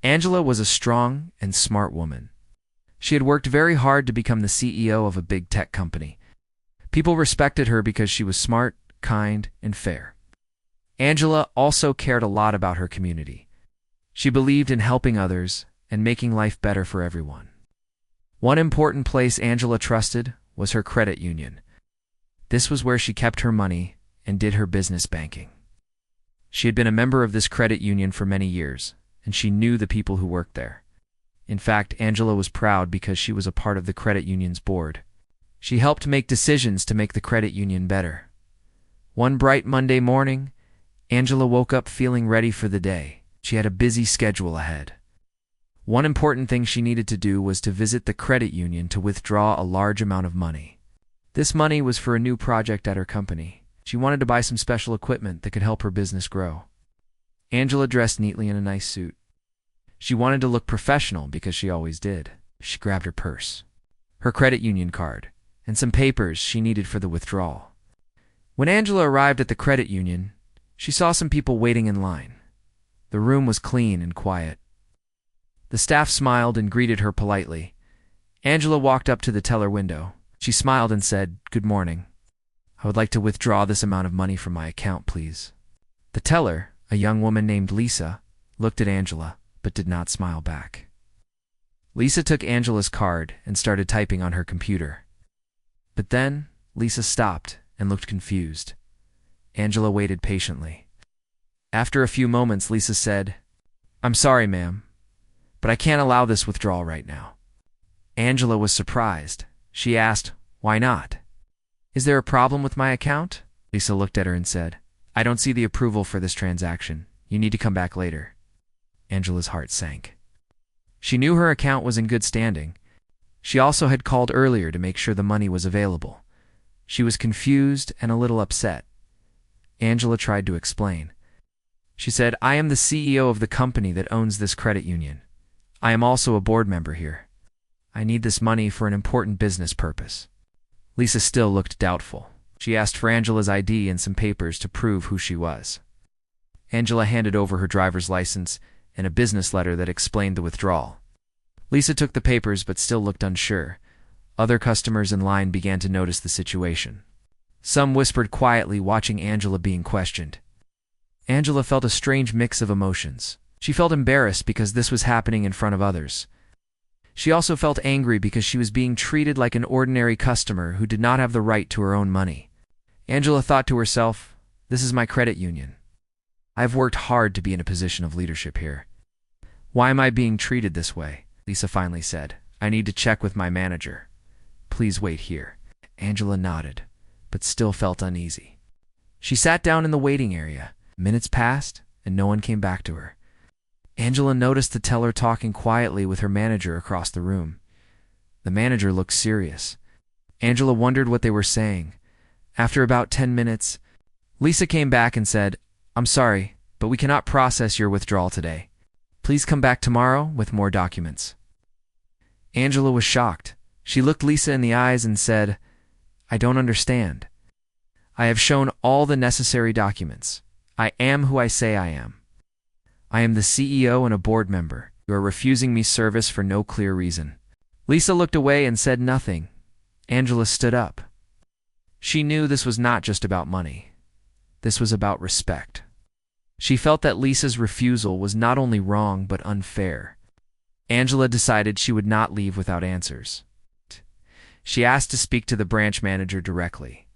Angela was a strong and smart woman. She had worked very hard to become the CEO of a big tech company. People respected her because she was smart, kind, and fair. Angela also cared a lot about her community. She believed in helping others and making life better for everyone. One important place Angela trusted was her credit union. This was where she kept her money and did her business banking. She had been a member of this credit union for many years, and she knew the people who worked there. In fact, Angela was proud because she was a part of the credit union's board. She helped make decisions to make the credit union better. One bright Monday morning, Angela woke up feeling ready for the day. She had a busy schedule ahead. One important thing she needed to do was to visit the credit union to withdraw a large amount of money. This money was for a new project at her company. She wanted to buy some special equipment that could help her business grow. Angela dressed neatly in a nice suit. She wanted to look professional because she always did. She grabbed her purse, her credit union card, and some papers she needed for the withdrawal. When Angela arrived at the credit union, she saw some people waiting in line. The room was clean and quiet. The staff smiled and greeted her politely. Angela walked up to the teller window. She smiled and said, "Good morning. I would like to withdraw this amount of money from my account, please." The teller, a young woman named Lisa, looked at Angela, but did not smile back. Lisa took Angela's card and started typing on her computer. But then, Lisa stopped and looked confused. Angela waited patiently. After a few moments, Lisa said, "I'm sorry, ma'am, but I can't allow this withdrawal right now." Angela was surprised. She asked, "Why not? Is there a problem with my account?" Lisa looked at her and said, "I don't see the approval for this transaction. You need to come back later." Angela's heart sank. She knew her account was in good standing. She also had called earlier to make sure the money was available. She was confused and a little upset. Angela tried to explain. She said, "I am the CEO of the company that owns this credit union. I am also a board member here. I need this money for an important business purpose." Lisa still looked doubtful. She asked for Angela's ID and some papers to prove who she was. Angela handed over her driver's license and a business letter that explained the withdrawal. Lisa took the papers but still looked unsure. Other customers in line began to notice the situation. Some whispered quietly, watching Angela being questioned. Angela felt a strange mix of emotions. She felt embarrassed because this was happening in front of others. She also felt angry because she was being treated like an ordinary customer who did not have the right to her own money. Angela thought to herself, "This is my credit union. I've worked hard to be in a position of leadership here. Why am I being treated this way?" Lisa finally said, "I need to check with my manager. Please wait here." Angela nodded, but still felt uneasy. She sat down in the waiting area. Minutes passed, and no one came back to her. Angela noticed the teller talking quietly with her manager across the room. The manager looked serious. Angela wondered what they were saying. After about 10 minutes, Lisa came back and said, "I'm sorry, but we cannot process your withdrawal today. Please come back tomorrow with more documents." Angela was shocked. She looked Lisa in the eyes and said, "I don't understand. I have shown all the necessary documents. I am who I say I am. I am the CEO and a board member. You are refusing me service for no clear reason." Lisa looked away and said nothing. Angela stood up. She knew this was not just about money. This was about respect. She felt that Lisa's refusal was not only wrong but unfair. Angela decided she would not leave without answers. She asked to speak to the branch manager directly.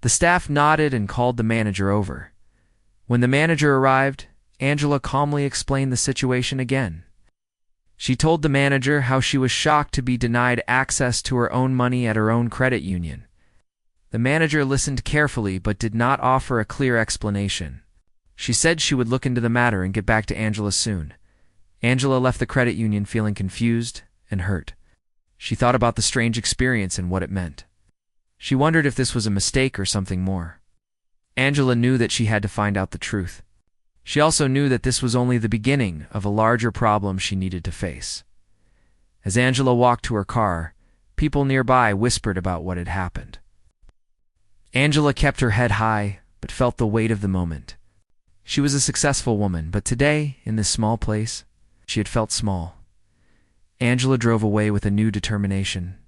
The staff nodded and called the manager over. When the manager arrived, Angela calmly explained the situation again. She told the manager how she was shocked to be denied access to her own money at her own credit union. The manager listened carefully but did not offer a clear explanation. She said she would look into the matter and get back to Angela soon. Angela left the credit union feeling confused and hurt. She thought about the strange experience and what it meant. She wondered if this was a mistake or something more. Angela knew that she had to find out the truth. She also knew that this was only the beginning of a larger problem she needed to face. As Angela walked to her car, people nearby whispered about what had happened. Angela kept her head high, but felt the weight of the moment. She was a successful woman, but today, in this small place, She had felt small. Angela drove away with a new determination.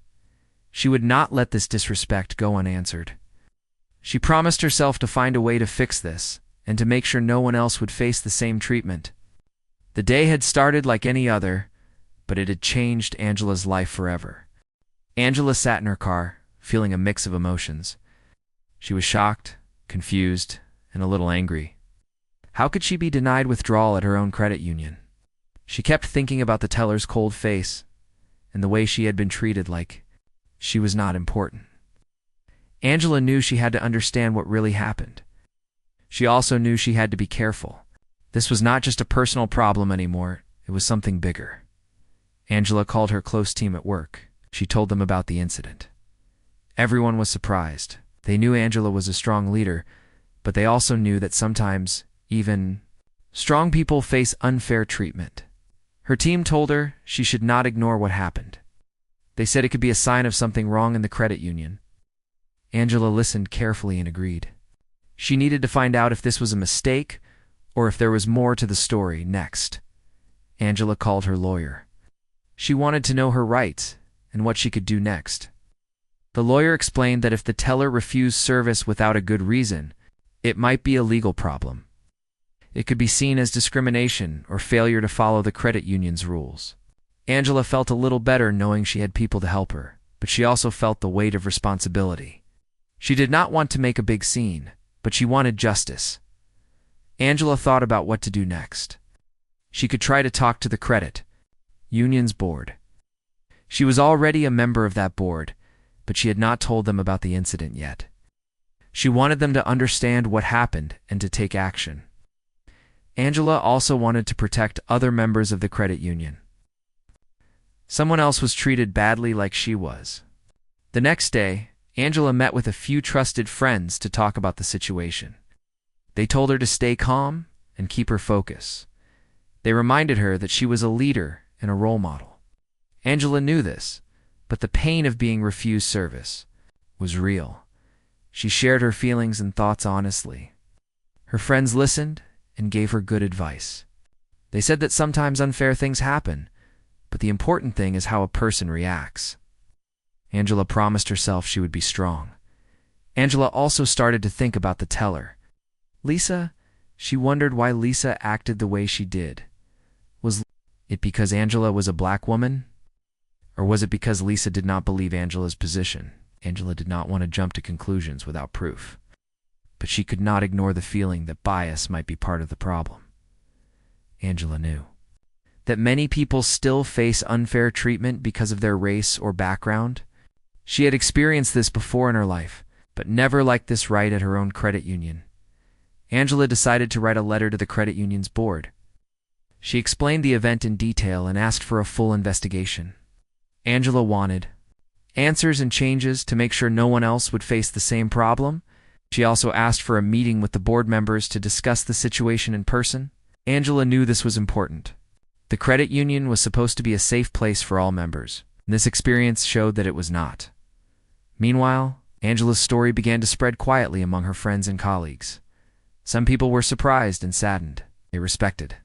She would not let this disrespect go unanswered. She promised herself to find a way to fix this and to make sure no one else would face the same treatment. The day had started like any other, but it had changed Angela's life forever. Angela sat in her car, feeling a mix of emotions. She was shocked, confused, and a little angry. How could she be denied withdrawal at her own credit union? She kept thinking about the teller's cold face and the way she had been treated, like she was not important. Angela knew she had to understand what really happened. She also knew she had to be careful. This was not just a personal problem anymore, it was something bigger. Angela called her close team at work. She told them about the incident. Everyone was surprised. They knew Angela was a strong leader, but they also knew that sometimes, even strong people face unfair treatment. Her team told her she should not ignore what happened. They said it could be a sign of something wrong in the credit union. Angela listened carefully and agreed. She needed to find out if this was a mistake or if there was more to the story. Next, Angela called her lawyer. She wanted to know her rights and what she could do next. The lawyer explained that if the teller refused service without a good reason, it might be a legal problem. It could be seen as discrimination or failure to follow the credit union's rules. Angela felt a little better knowing she had people to help her, but she also felt the weight of responsibility. She did not want to make a big scene, but she wanted justice. Angela thought about what to do next. She could try to talk to the credit union's board. She was already a member of that board, but she had not told them about the incident yet. She wanted them to understand what happened and to take action. Angela also wanted to protect other members of the credit union. Someone else was treated badly like she was. The next day, Angela met with a few trusted friends to talk about the situation. They told her to stay calm and keep her focus. They reminded her that she was a leader and a role model. Angela knew this, but the pain of being refused service was real. She shared her feelings and thoughts honestly. Her friends listened and gave her good advice. They said that sometimes unfair things happen, but the important thing is how a person reacts. Angela promised herself she would be strong. Angela also started to think about the teller. Lisa, she wondered why Lisa acted the way she did. Was it because Angela was a black woman? Or was it because Lisa did not believe Angela's position? Angela did not want to jump to conclusions without proof. But she could not ignore the feeling that bias might be part of the problem. Angela knew that many people still face unfair treatment because of their race or background. She had experienced this before in her life, but never like this right at her own credit union. Angela decided to write a letter to the credit union's board. She explained the event in detail and asked for a full investigation. Angela wanted answers and changes to make sure no one else would face the same problem. She also asked for a meeting with the board members to discuss the situation in person. Angela knew this was important. The credit union was supposed to be a safe place for all members, and this experience showed that it was not. Meanwhile, Angela's story began to spread quietly among her friends and colleagues. Some people were surprised and saddened. They respected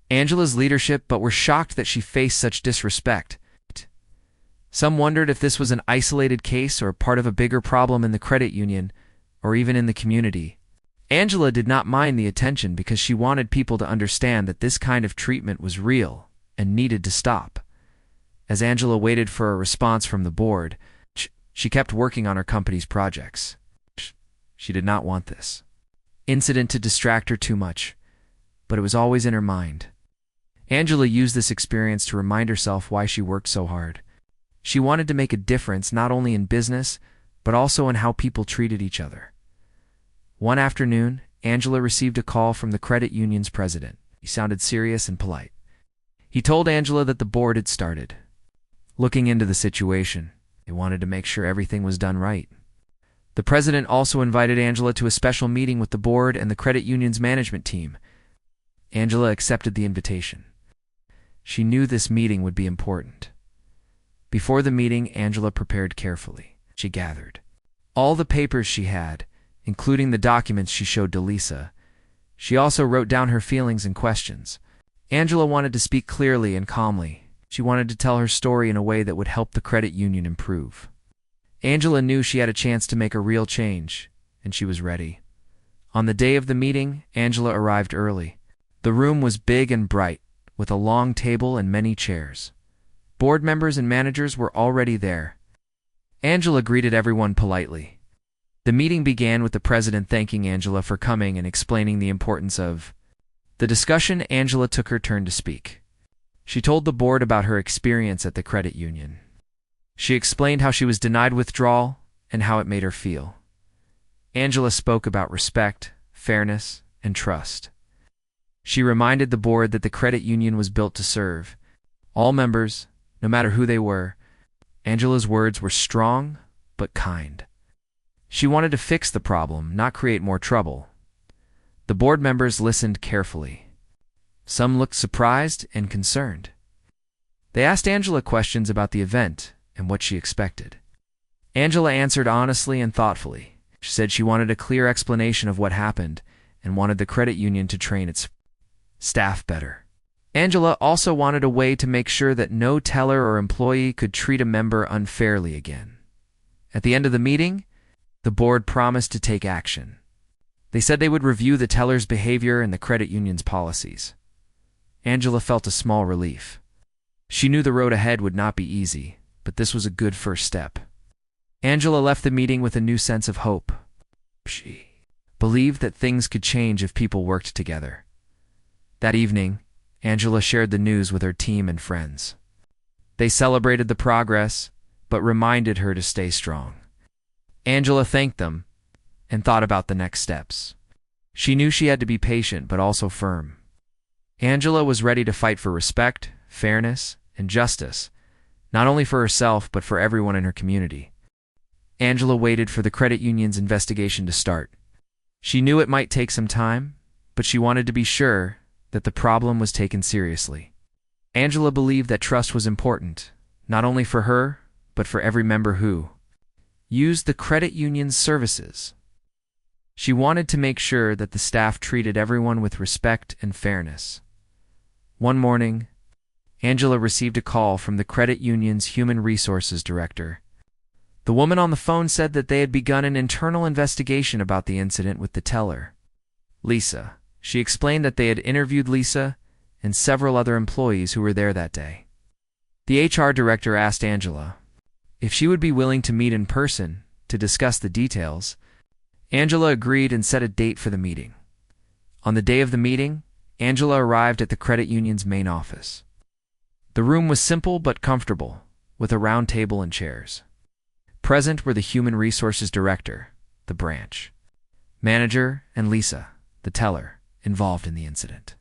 Angela's leadership but were shocked that she faced such disrespect. Some wondered if this was an isolated case or part of a bigger problem in the credit union or even in the community. Angela did not mind the attention because she wanted people to understand that this kind of treatment was real and needed to stop. As Angela waited for a response from the board, she kept working on her company's projects. She did not want this incident to distract her too much, but it was always in her mind. Angela used this experience to remind herself why she worked so hard. She wanted to make a difference not only in business, but also in how people treated each other. One afternoon, Angela received a call from the credit union's president. He sounded serious and polite. He told Angela that the board had started looking into the situation. They wanted to make sure everything was done right. The president also invited Angela to a special meeting with the board and the credit union's management team. Angela accepted the invitation. She knew this meeting would be important. Before the meeting, Angela prepared carefully. She gathered all the papers she had, including the documents she showed to Lisa. She also wrote down her feelings and questions. Angela wanted to speak clearly and calmly. She wanted to tell her story in a way that would help the credit union improve. Angela knew she had a chance to make a real change, and she was ready. On the day of the meeting, Angela arrived early. The room was big and bright, with a long table and many chairs. Board members and managers were already there. Angela greeted everyone politely. The meeting began with the president thanking Angela for coming and explaining the importance of the discussion. Angela took her turn to speak. She told the board about her experience at the credit union. She explained how she was denied withdrawal and how it made her feel. Angela spoke about respect, fairness, and trust. She reminded the board that the credit union was built to serve all members, no matter who they were. Angela's words were strong but kind. She wanted to fix the problem, not create more trouble. The board members listened carefully. Some looked surprised and concerned. They asked Angela questions about the event and what she expected. Angela answered honestly and thoughtfully. She said she wanted a clear explanation of what happened and wanted the credit union to train its staff better. Angela also wanted a way to make sure that no teller or employee could treat a member unfairly again. At the end of the meeting, the board promised to take action. They said they would review the teller's behavior and the credit union's policies. Angela felt a small relief. She knew the road ahead would not be easy, but this was a good first step. Angela left the meeting with a new sense of hope. She believed that things could change if people worked together. That evening, Angela shared the news with her team and friends. They celebrated the progress, but reminded her to stay strong. Angela thanked them and thought about the next steps. She knew she had to be patient but also firm. Angela was ready to fight for respect, fairness, and justice, not only for herself but for everyone in her community. Angela waited for the credit union's investigation to start. She knew it might take some time, but she wanted to be sure that the problem was taken seriously. Angela believed that trust was important, not only for her, but for every member who used the credit union's services. She wanted to make sure that the staff treated everyone with respect and fairness. One morning, Angela received a call from the credit union's human resources director. The woman on the phone said that they had begun an internal investigation about the incident with the teller, Lisa. She explained that they had interviewed Lisa and several other employees who were there that day. The HR director asked Angela if she would be willing to meet in person to discuss the details. Angela agreed and set a date for the meeting. On the day of the meeting, Angela arrived at the credit union's main office. The room was simple but comfortable, with a round table and chairs. Present were the human resources director, the branch manager, and Lisa, the teller, involved in the incident.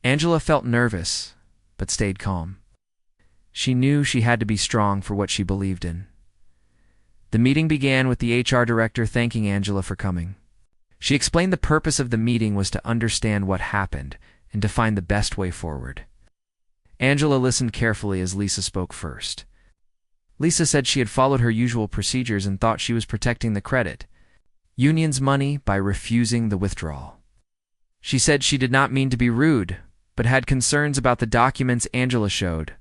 Angela felt nervous, but stayed calm. She knew she had to be strong for what she believed in. The meeting began with the HR director thanking Angela for coming. She explained the purpose of the meeting was to understand what happened and to find the best way forward. Angela listened carefully as Lisa spoke first. Lisa said she had followed her usual procedures and thought she was protecting the credit union's money by refusing the withdrawal. She said she did not mean to be rude, but had concerns about the documents Angela showed.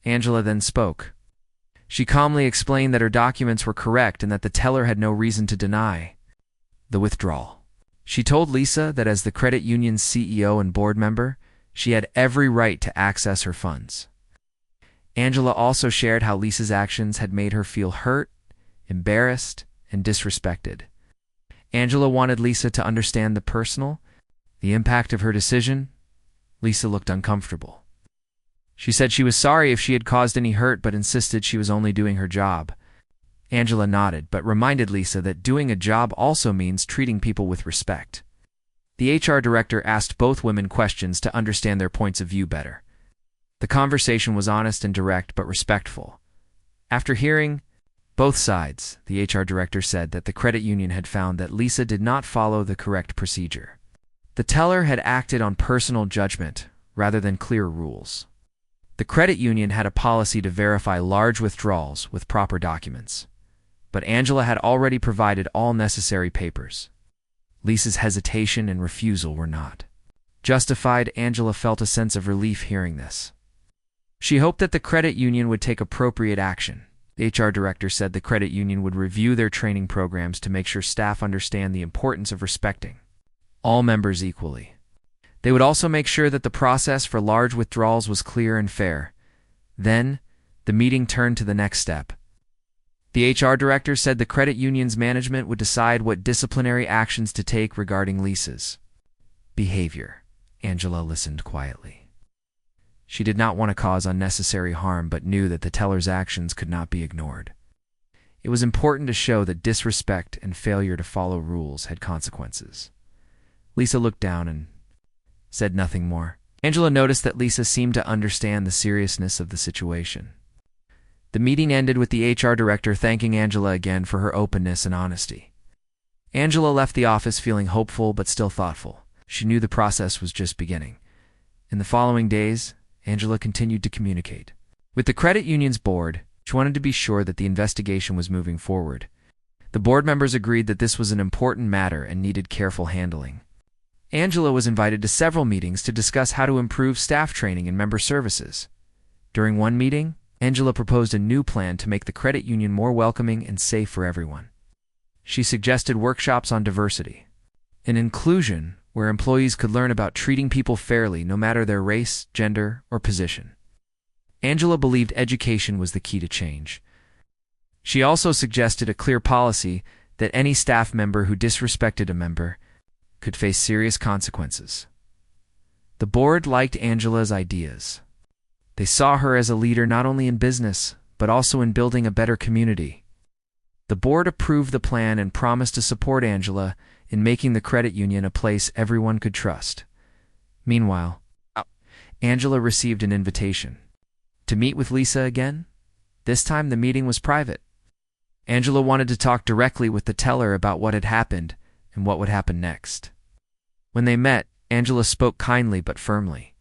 Angela then spoke. She calmly explained that her documents were correct and that the teller had no reason to deny the withdrawal. She told Lisa that as the credit union's CEO and board member, she had every right to access her funds. Angela also shared how Lisa's actions had made her feel hurt, embarrassed, and disrespected. Angela wanted Lisa to understand the impact of her decision. Lisa looked uncomfortable. She said she was sorry if she had caused any hurt but insisted she was only doing her job. Angela nodded but reminded Lisa that doing a job also means treating people with respect. The HR director asked both women questions to understand their points of view better. The conversation was honest and direct but respectful. After hearing both sides, the HR director said that the credit union had found that Lisa did not follow the correct procedure. The teller had acted on personal judgment rather than clear rules. The credit union had a policy to verify large withdrawals with proper documents, but Angela had already provided all necessary papers. Lisa's hesitation and refusal were not Justified, Angela felt a sense of relief hearing this. She hoped that the credit union would take appropriate action. The HR director said the credit union would review their training programs to make sure staff understand the importance of respecting all members equally. They would also make sure that the process for large withdrawals was clear and fair. Then, the meeting turned to the next step. The HR director said the credit union's management would decide what disciplinary actions to take regarding Lisa's behavior. Angela listened quietly. She did not want to cause unnecessary harm but knew that the teller's actions could not be ignored. It was important to show that disrespect and failure to follow rules had consequences. Lisa looked down and said nothing more. Angela noticed that Lisa seemed to understand the seriousness of the situation. The meeting ended with the HR director thanking Angela again for her openness and honesty. Angela left the office feeling hopeful but still thoughtful. She knew the process was just beginning. In the following days, Angela continued to communicate with the credit union's board. She wanted to be sure that the investigation was moving forward. The board members agreed that this was an important matter and needed careful handling. Angela was invited to several meetings to discuss how to improve staff training and member services. During one meeting, Angela proposed a new plan to make the credit union more welcoming and safe for everyone. She suggested workshops on diversity and inclusion, where employees could learn about treating people fairly no matter their race, gender, or position. Angela believed education was the key to change. She also suggested a clear policy that any staff member who disrespected a member could face serious consequences. The board liked Angela's ideas. They saw her as a leader not only in business, but also in building a better community. The board approved the plan and promised to support Angela in making the credit union a place everyone could trust. Meanwhile, Angela received an invitation to meet with Lisa again. This time the meeting was private. Angela wanted to talk directly with the teller about what had happened and what would happen next. When they met, Angela spoke kindly but firmly.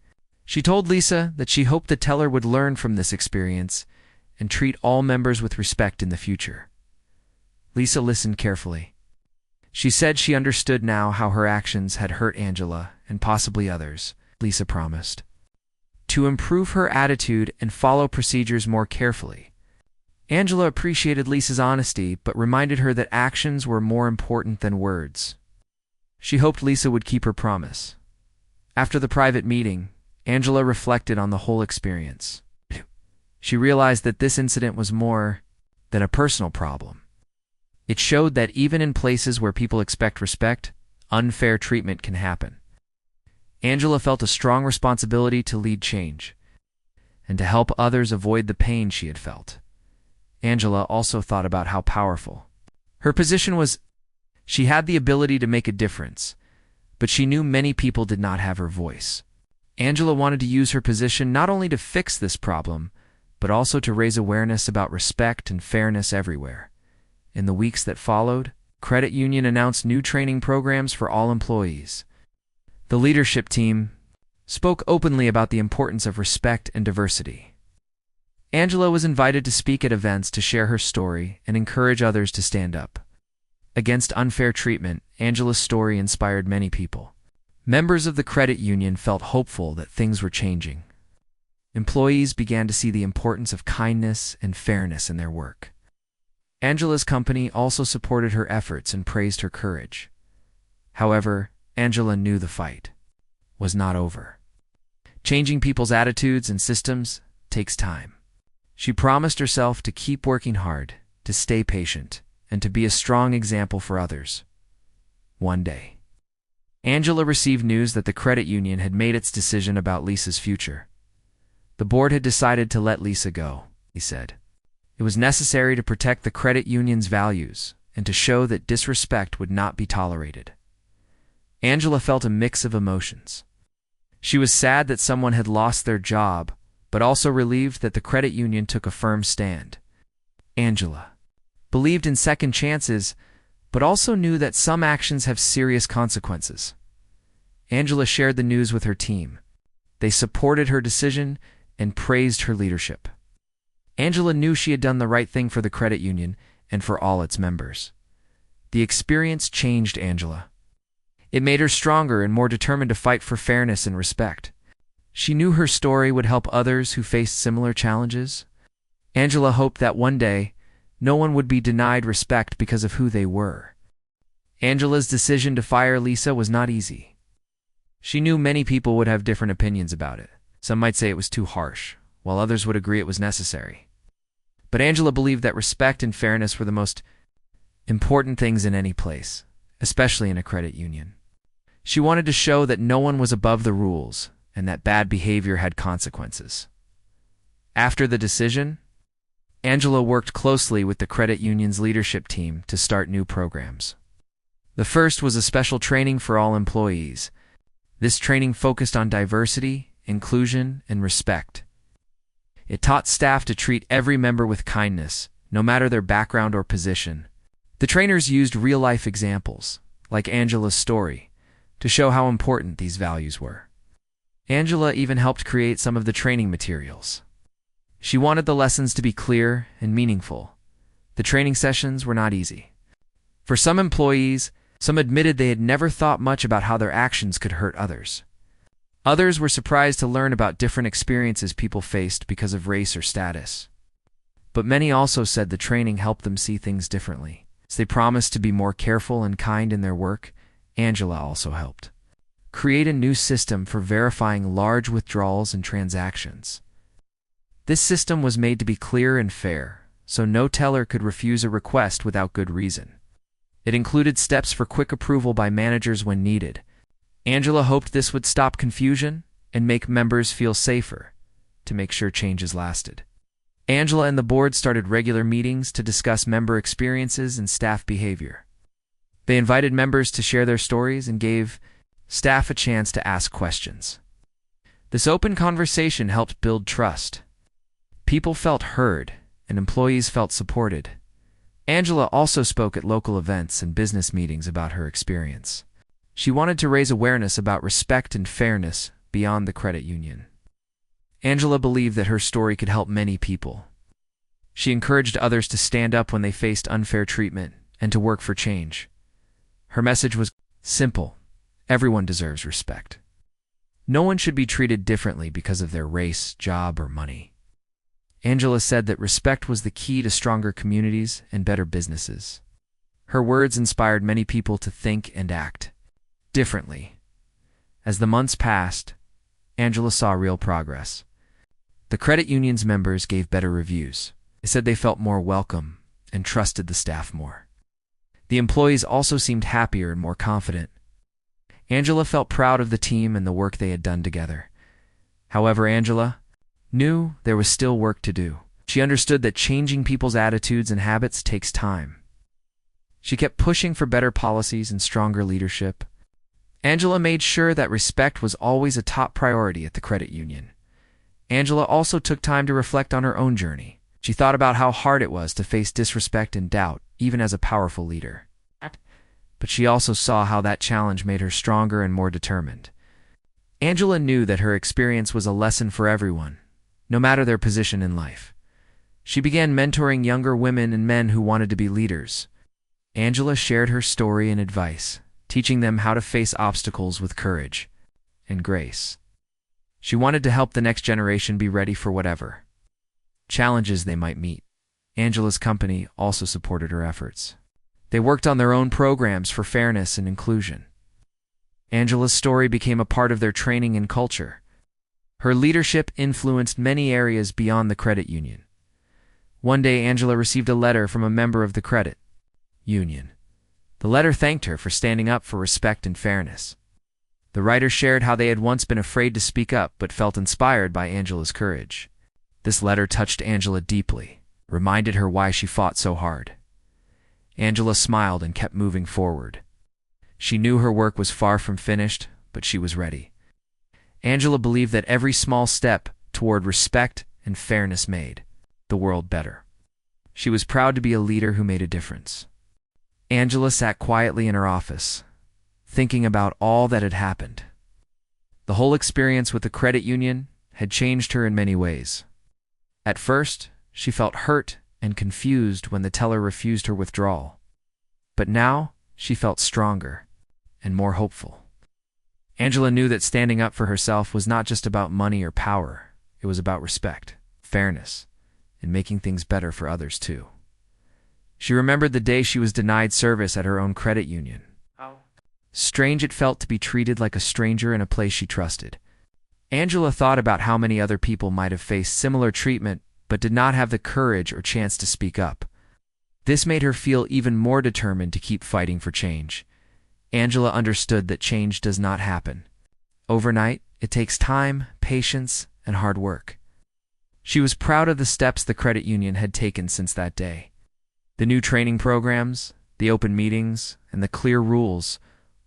She told Lisa that she hoped the teller would learn from this experience and treat all members with respect in the future. Lisa listened carefully. She said she understood now how her actions had hurt Angela and possibly others. Lisa promised to improve her attitude and follow procedures more carefully. Angela appreciated Lisa's honesty but reminded her that actions were more important than words. She hoped Lisa would keep her promise. After the private meeting, Angela reflected on the whole experience. She realized that this incident was more than a personal problem. It showed that even in places where people expect respect, unfair treatment can happen. Angela felt a strong responsibility to lead change and to help others avoid the pain she had felt. Angela also thought about how powerful her position was. She had the ability to make a difference, but she knew many people did not have her voice. Angela wanted to use her position not only to fix this problem, but also to raise awareness about respect and fairness everywhere. In the weeks that followed, credit union announced new training programs for all employees. The leadership team spoke openly about the importance of respect and diversity. Angela was invited to speak at events to share her story and encourage others to stand up against unfair treatment. Angela's story inspired many people. Members of the credit union felt hopeful that things were changing. Employees began to see the importance of kindness and fairness in their work. Angela's company also supported her efforts and praised her courage. However, Angela knew the fight was not over. Changing people's attitudes and systems takes time. She promised herself to keep working hard, to stay patient, and to be a strong example for others. One day, Angela received news that the credit union had made its decision about Lisa's future. The board had decided to let Lisa go, he said. It was necessary to protect the credit union's values and to show that disrespect would not be tolerated. Angela felt a mix of emotions. She was sad that someone had lost their job, but also relieved that the credit union took a firm stand. Angela believed in second chances, but also knew that some actions have serious consequences. Angela shared the news with her team. They supported her decision and praised her leadership. Angela knew she had done the right thing for the credit union and for all its members. The experience changed Angela. It made her stronger and more determined to fight for fairness and respect. She knew her story would help others who faced similar challenges. Angela hoped that one day, no one would be denied respect because of who they were. Angela's decision to fire Lisa was not easy. She knew many people would have different opinions about it. Some might say it was too harsh, while others would agree it was necessary. But Angela believed that respect and fairness were the most important things in any place, especially in a credit union. She wanted to show that no one was above the rules and that bad behavior had consequences. After the decision, Angela worked closely with the credit union's leadership team to start new programs. The first was a special training for all employees. This training focused on diversity, inclusion, and respect. It taught staff to treat every member with kindness, no matter their background or position. The trainers used real-life examples, like Angela's story, to show how important these values were. Angela even helped create some of the training materials. She wanted the lessons to be clear and meaningful. The training sessions were not easy. For some employees, some admitted they had never thought much about how their actions could hurt others. Others were surprised to learn about different experiences people faced because of race or status. But many also said the training helped them see things differently. As they promised to be more careful and kind in their work, Angela also helped create a new system for verifying large withdrawals and transactions. This system was made to be clear and fair, so no teller could refuse a request without good reason. It included steps for quick approval by managers when needed. Angela hoped this would stop confusion and make members feel safer to make sure changes lasted. Angela and the board started regular meetings to discuss member experiences and staff behavior. They invited members to share their stories and gave staff a chance to ask questions. This open conversation helped build trust. People felt heard, and employees felt supported. Angela also spoke at local events and business meetings about her experience. She wanted to raise awareness about respect and fairness beyond the credit union. Angela believed that her story could help many people. She encouraged others to stand up when they faced unfair treatment and to work for change. Her message was simple: everyone deserves respect. No one should be treated differently because of their race, job, or money. Angela said that respect was the key to stronger communities and better businesses. Her words inspired many people to think and act differently. As the months passed, Angela saw real progress. The credit union's members gave better reviews. They said they felt more welcome and trusted the staff more. The employees also seemed happier and more confident. Angela felt proud of the team and the work they had done together. However, Angela knew there was still work to do. She understood that changing people's attitudes and habits takes time. She kept pushing for better policies and stronger leadership. Angela made sure that respect was always a top priority at the credit union. Angela also took time to reflect on her own journey. She thought about how hard it was to face disrespect and doubt, even as a powerful leader. But she also saw how that challenge made her stronger and more determined. Angela knew that her experience was a lesson for everyone, no matter their position in life. She began mentoring younger women and men who wanted to be leaders. Angela shared her story and advice, teaching them how to face obstacles with courage and grace. She wanted to help the next generation be ready for whatever challenges they might meet. Angela's company also supported her efforts. They worked on their own programs for fairness and inclusion. Angela's story became a part of their training and culture. Her leadership influenced many areas beyond the credit union. One day, Angela received a letter from a member of the credit union. The letter thanked her for standing up for respect and fairness. The writer shared how they had once been afraid to speak up but felt inspired by Angela's courage. This letter touched Angela deeply, reminded her why she fought so hard. Angela smiled and kept moving forward. She knew her work was far from finished, but she was ready. Angela believed that every small step toward respect and fairness made the world better. She was proud to be a leader who made a difference. Angela sat quietly in her office, thinking about all that had happened. The whole experience with the credit union had changed her in many ways. At first, she felt hurt and confused when the teller refused her withdrawal. But now, she felt stronger and more hopeful. Angela knew that standing up for herself was not just about money or power. It was about respect, fairness, and making things better for others too. She remembered the day she was denied service at her own credit union. Strange it felt to be treated like a stranger in a place she trusted. Angela thought about how many other people might have faced similar treatment but did not have the courage or chance to speak up. This made her feel even more determined to keep fighting for change. Angela understood that change does not happen overnight. It takes time, patience, and hard work. She was proud of the steps the credit union had taken since that day. The new training programs, the open meetings, and the clear rules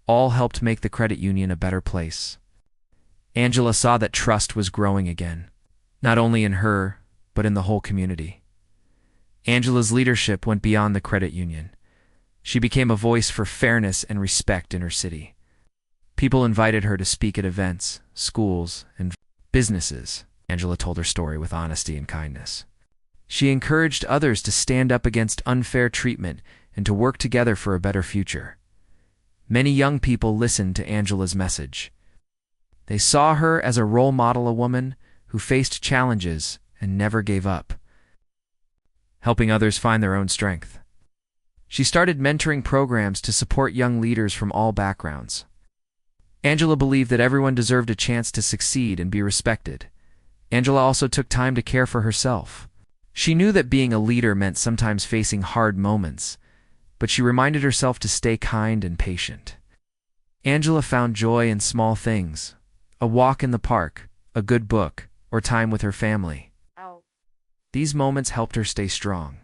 all helped make the credit union a better place. Angela saw that trust was growing again, not only in her, but in the whole community. Angela's leadership went beyond the credit union. She became a voice for fairness and respect in her city. People invited her to speak at events, schools, and businesses. Angela told her story with honesty and kindness. She encouraged others to stand up against unfair treatment and to work together for a better future. Many young people listened to Angela's message. They saw her as a role model, a woman who faced challenges and never gave up, helping others find their own strength. She started mentoring programs to support young leaders from all backgrounds. Angela believed that everyone deserved a chance to succeed and be respected. Angela also took time to care for herself. She knew that being a leader meant sometimes facing hard moments, but she reminded herself to stay kind and patient. Angela found joy in small things: a walk in the park, a good book, or time with her family. These moments helped her stay strong.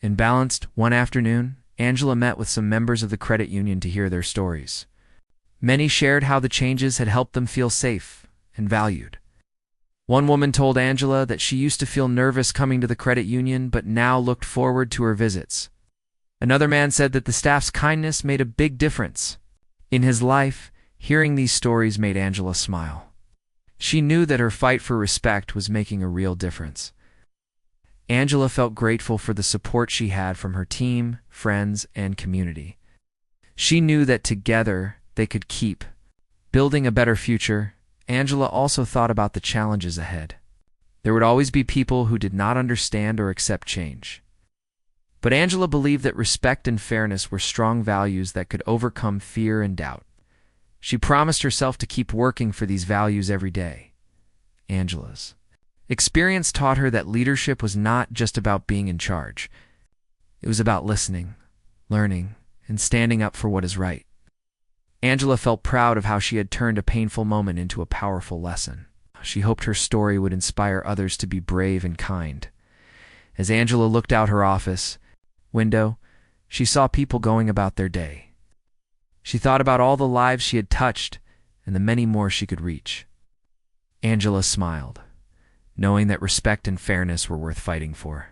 In Balanced, one afternoon, Angela met with some members of the credit union to hear their stories. Many shared how the changes had helped them feel safe and valued. One woman told Angela that she used to feel nervous coming to the credit union but now looked forward to her visits. Another man said that the staff's kindness made a big difference in his life. Hearing these stories made Angela smile. She knew that her fight for respect was making a real difference. Angela felt grateful for the support she had from her team, friends, and community. She knew that together they could keep building a better future. Angela also thought about the challenges ahead. There would always be people who did not understand or accept change. But Angela believed that respect and fairness were strong values that could overcome fear and doubt. She promised herself to keep working for these values every day. Angela's experience taught her that leadership was not just about being in charge. It was about listening, learning, and standing up for what is right. Angela felt proud of how she had turned a painful moment into a powerful lesson. She hoped her story would inspire others to be brave and kind. As Angela looked out her office window, she saw people going about their day. She thought about all the lives she had touched and the many more she could reach. Angela smiled, knowing that respect and fairness were worth fighting for.